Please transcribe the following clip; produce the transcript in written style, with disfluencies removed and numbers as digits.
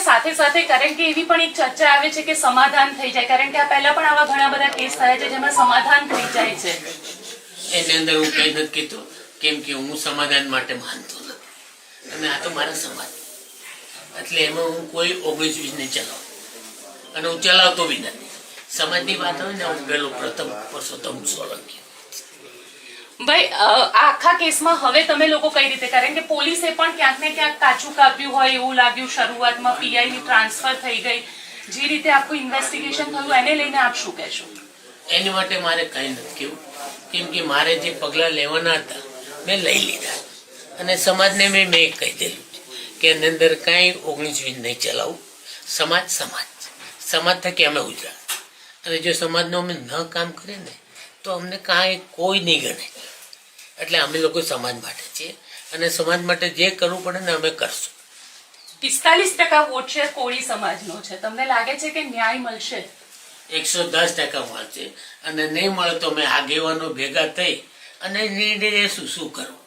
સાથે સાથે કારણ કે એવી પણ એક ચર્ચા આવે છે કે સમાધાન થઈ જાય, કારણ કે આ પહેલા પણ આવા ઘણા બધા કેસ થયા છે જેમાં સમાધાન થઈ જાય છે. એની અંદર હું કઈ નથી કહેતો, કેમ કે હું સમાધાન માટે માનતો નથી અને આ તો મારા સમાજ, એટલે એમાં હું કોઈ 19-20 નહીં ચલાવું અને હું ચલાવતો બી નથી. સમાજની વાત હોય ને, હું પેલો પ્રથમ પરસોત્તમ સોલંકી. ભાઈ આ આખા કેસમાં હવે તમે લોકો કઈ રીતે, કારણ કે પોલીસે પણ ક્યાંક ને ક્યાંક કાચું કાપ્યું હોય એવું લાગ્યું શરૂઆતમાં, પીઆઈ ની ટ્રાન્સફર થઈ ગઈ, જે રીતે આખું ઇન્વેસ્ટિગેશન થયું એને લઈને આપ શું કહેશો? એની માટે મારે કઈ નથી કેવું, કેમ કે મારે જે પગલાં લેવાના હતા મેં લઈ લીધા અને સમાજને મેં કહી દેલું કે એની અંદર કાંઈ 19-20 નહીં ચલાવું. સમાજ થકી અમે ઉજળા, અને જો સમાજનું અમે ન કામ કરીએ ને તો અમને કાંઈ કોઈ નહીં ગણે. એટલે અમે લોકો સમાજ માટે છીએ અને સમાજ માટે જે કરવું પડે ને અમે કરશું. 45% વોટ શેર કોળી સમાજનો છે, તમને લાગે છે કે ન્યાય મળશે? 110% મળશે અને નહીં મળે તો અમે આગેવાનો ભેગા થઈ અને નિર્ણય શું કરવું.